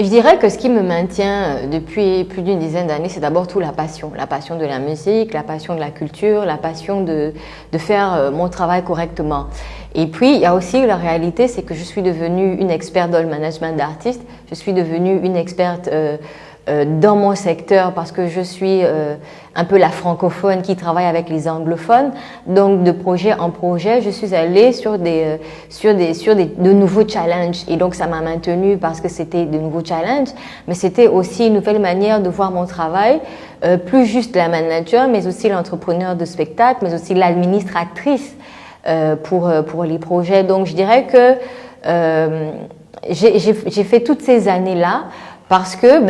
Je dirais que ce qui me maintient depuis plus d'une dizaine d'années, c'est d'abord tout la passion de la musique, la passion de la culture, la passion de faire mon travail correctement. Et puis, il y a aussi la réalité, c'est que je suis devenue une experte dans le management d'artistes, je suis devenue une experte dans mon secteur parce que je suis un peu la francophone qui travaille avec les anglophones. Donc, de projet en projet, je suis allée sur de nouveaux challenges. Et donc, ça m'a maintenue parce que c'était de nouveaux challenges, mais c'était aussi une nouvelle manière de voir mon travail, plus juste la manager, mais aussi l'entrepreneur de spectacle, mais aussi l'administratrice pour les projets. Donc, je dirais que j'ai fait toutes ces années-là parce que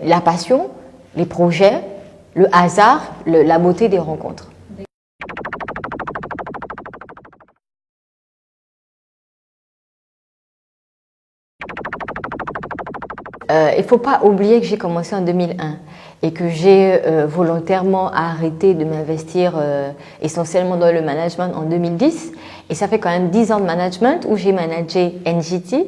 la passion, les projets, le hasard, la beauté des rencontres. Il ne faut pas oublier que j'ai commencé en 2001 et que j'ai volontairement arrêté de m'investir essentiellement dans le management en 2010. Et ça fait quand même 10 ans de management où j'ai managé NGT,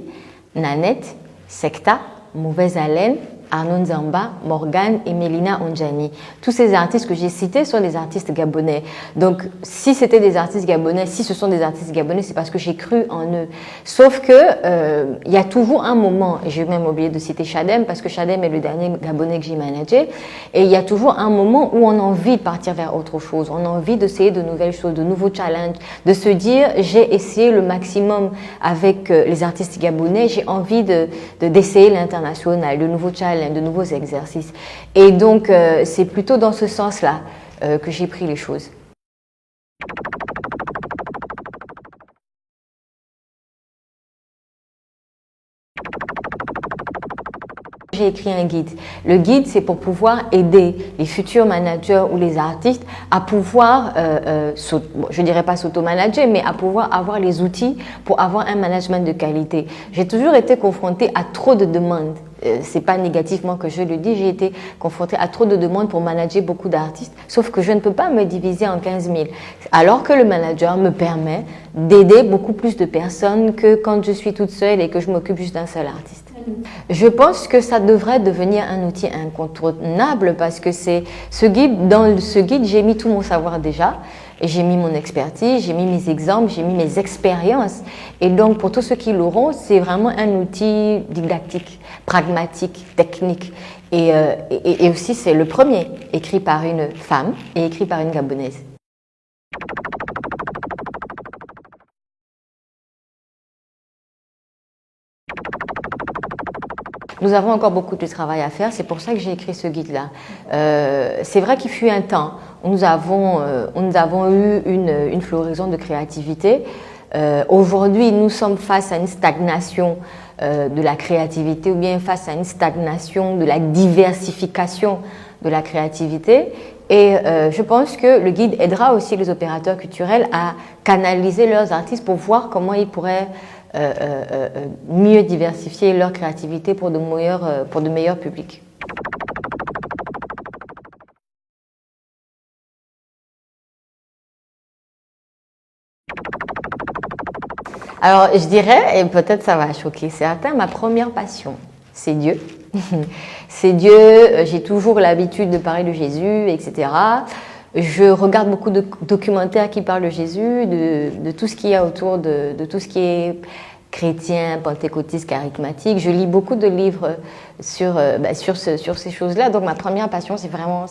Nanette, Secta, Mauvaise Haleine, Arnaud Nzamba, Morgane et Mélina Onjani. Tous ces artistes que j'ai cités sont des artistes gabonais. Donc, si c'était des artistes gabonais, si ce sont des artistes gabonais, c'est parce que j'ai cru en eux. Sauf que il y a toujours un moment, et j'ai même oublié de citer Chadem, parce que Chadem est le dernier gabonais que j'ai managé, et il y a toujours un moment où on a envie de partir vers autre chose, on a envie d'essayer de nouvelles choses, de nouveaux challenges, de se dire, j'ai essayé le maximum avec les artistes gabonais, j'ai envie d'essayer l'international, de nouveaux challenges, de nouveaux exercices. Et donc, c'est plutôt dans ce sens-là que j'ai pris les choses. J'ai écrit un guide. Le guide, c'est pour pouvoir aider les futurs managers ou les artistes à pouvoir, je dirais pas s'auto-manager, mais à pouvoir avoir les outils pour avoir un management de qualité. J'ai toujours été confrontée à trop de demandes. C'est pas négativement que je le dis, j'ai été confrontée à trop de demandes pour manager beaucoup d'artistes, sauf que je ne peux pas me diviser en 15 000. Alors que le manager me permet d'aider beaucoup plus de personnes que quand je suis toute seule et que je m'occupe juste d'un seul artiste. Je pense que ça devrait devenir un outil incontournable parce que c'est dans ce guide, j'ai mis tout mon savoir déjà. Et j'ai mis mon expertise, j'ai mis mes exemples, j'ai mis mes expériences. Et donc, pour tous ceux qui l'auront, c'est vraiment un outil didactique, pragmatique, technique. Et aussi, c'est le premier, écrit par une femme et écrit par une Gabonaise. Nous avons encore beaucoup de travail à faire, c'est pour ça que j'ai écrit ce guide-là. C'est vrai qu'il fut un temps où nous avons eu une floraison de créativité. Aujourd'hui, nous sommes face à une stagnation de la créativité ou bien face à une stagnation de la diversification de la créativité. Et je pense que le guide aidera aussi les opérateurs culturels à canaliser leurs artistes pour voir comment ils pourraient mieux diversifier leur créativité pour de meilleurs publics. Alors, je dirais, et peut-être ça va choquer certains, ma première passion, c'est Dieu. C'est Dieu, j'ai toujours l'habitude de parler de Jésus, etc. Je regarde beaucoup de documentaires qui parlent de Jésus, de tout ce qu'il y a autour de tout ce qui est chrétien, pentecôtiste, charismatique. Je lis beaucoup de livres sur ces choses-là. Donc ma première passion, c'est vraiment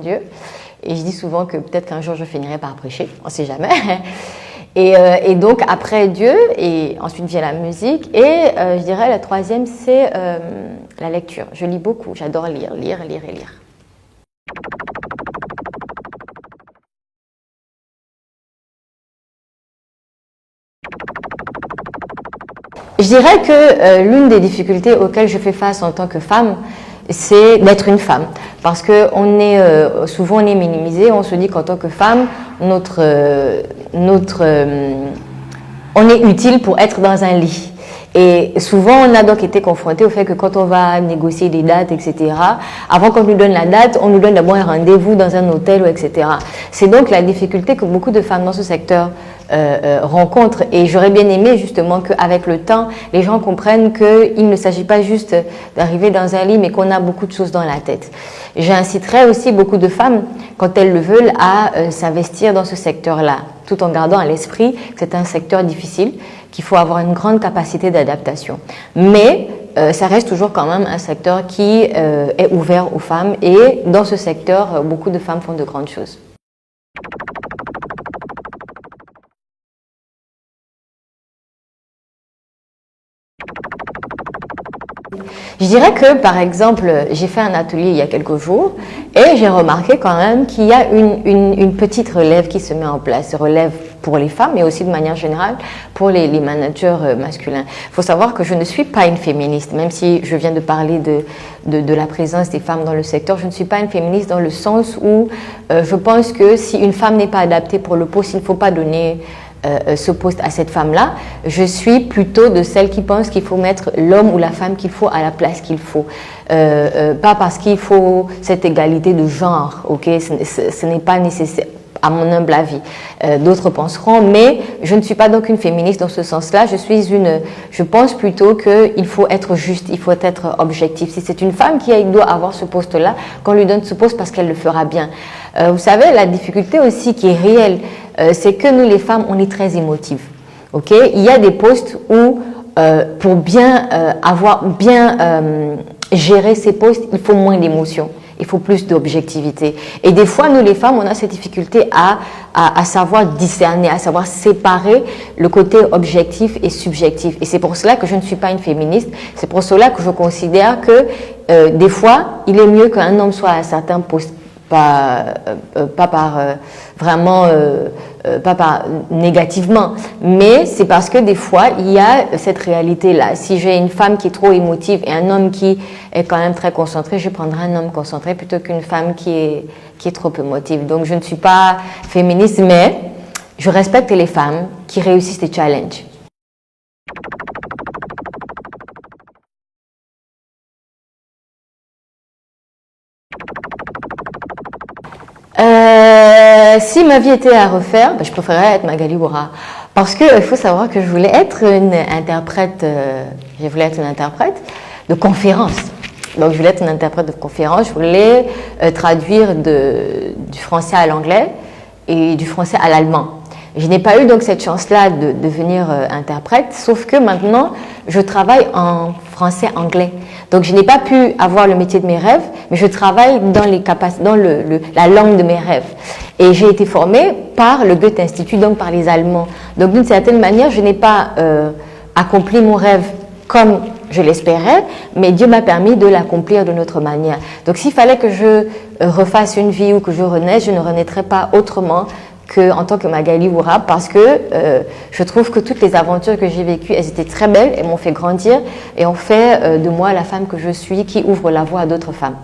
Dieu. Et je dis souvent que peut-être qu'un jour je finirai par prêcher, on ne sait jamais. Et donc après Dieu, et ensuite vient la musique. Et je dirais la troisième, c'est la lecture. Je lis beaucoup, j'adore lire. Je dirais que l'une des difficultés auxquelles je fais face en tant que femme, c'est d'être une femme. Parce que souvent on est minimisé, on se dit qu'en tant que femme, on est utile pour être dans un lit. Et souvent, on a donc été confronté au fait que quand on va négocier des dates, etc., avant qu'on nous donne la date, on nous donne d'abord un rendez-vous dans un hôtel, etc. C'est donc la difficulté que beaucoup de femmes dans ce secteur rencontre. Et j'aurais bien aimé justement qu'avec le temps, les gens comprennent qu'il ne s'agit pas juste d'arriver dans un lit, mais qu'on a beaucoup de choses dans la tête. J'inciterai aussi beaucoup de femmes, quand elles le veulent, à s'investir dans ce secteur-là, tout en gardant à l'esprit que c'est un secteur difficile, qu'il faut avoir une grande capacité d'adaptation. Mais ça reste toujours quand même un secteur qui est ouvert aux femmes, et dans ce secteur, beaucoup de femmes font de grandes choses. Je dirais que, par exemple, j'ai fait un atelier il y a quelques jours et j'ai remarqué quand même qu'il y a une petite relève qui se met en place, relève pour les femmes, mais aussi de manière générale pour les managers masculins. Il faut savoir que je ne suis pas une féministe, même si je viens de parler de la présence des femmes dans le secteur. Je ne suis pas une féministe dans le sens où je pense que si une femme n'est pas adaptée pour le poste, il ne faut pas donner ce poste à cette femme-là. Je suis plutôt de celle qui pense qu'il faut mettre l'homme ou la femme qu'il faut à la place qu'il faut. Pas parce qu'il faut cette égalité de genre, ok? Ce n'est pas nécessaire, à mon humble avis. D'autres penseront, mais je ne suis pas donc une féministe dans ce sens-là. Je pense plutôt qu'il faut être juste, il faut être objectif. Si c'est une femme qui doit avoir ce poste-là, qu'on lui donne ce poste parce qu'elle le fera bien. Vous savez, la difficulté aussi qui est réelle, c'est que nous les femmes, on est très émotives. Okay? Il y a des postes où, pour bien gérer ces postes, il faut moins d'émotions. Il faut plus d'objectivité. Et des fois, nous les femmes, on a cette difficulté à savoir discerner, à savoir séparer le côté objectif et subjectif. Et c'est pour cela que je ne suis pas une féministe. C'est pour cela que je considère que des fois, il est mieux qu'un homme soit à certains postes. Pas négativement, mais c'est parce que des fois il y a cette réalité-là. Si j'ai une femme qui est trop émotive et un homme qui est quand même très concentré, je prendrai un homme concentré plutôt qu'une femme qui est trop émotive. Donc je ne suis pas féministe, mais je respecte les femmes qui réussissent les challenges. Si ma vie était à refaire, je préférerais être Magali Bourra. Parce qu'il faut savoir que je voulais être une interprète, de conférence. Donc je voulais être une interprète de conférence, je voulais traduire du français à l'anglais et du français à l'allemand. Je n'ai pas eu donc cette chance-là de devenir interprète, sauf que maintenant, je travaille en français-anglais. Donc, je n'ai pas pu avoir le métier de mes rêves, mais je travaille dans la langue de mes rêves. Et j'ai été formée par le Goethe Institut, donc par les Allemands. Donc, d'une certaine manière, je n'ai pas accompli mon rêve comme je l'espérais, mais Dieu m'a permis de l'accomplir d'une autre manière. Donc, s'il fallait que je refasse une vie ou que je renaisse, je ne renaîtrais pas autrement en tant que Magali Bourra, parce que je trouve que toutes les aventures que j'ai vécues, elles étaient très belles, elles m'ont fait grandir et ont fait de moi la femme que je suis, qui ouvre la voie à d'autres femmes.